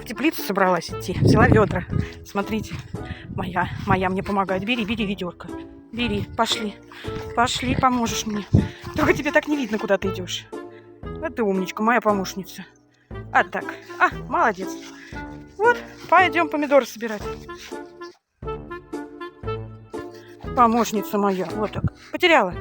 в теплицу собралась идти. Взяла ведра. Смотрите, моя мне помогает. Бери ведерко. Бери, пошли. Пошли, поможешь мне. Только тебе так не видно, куда ты идешь. Вот ты умничка, моя помощница. А так. Молодец. Вот, пойдем помидоры собирать. Помощница моя. Вот так. Потеряла.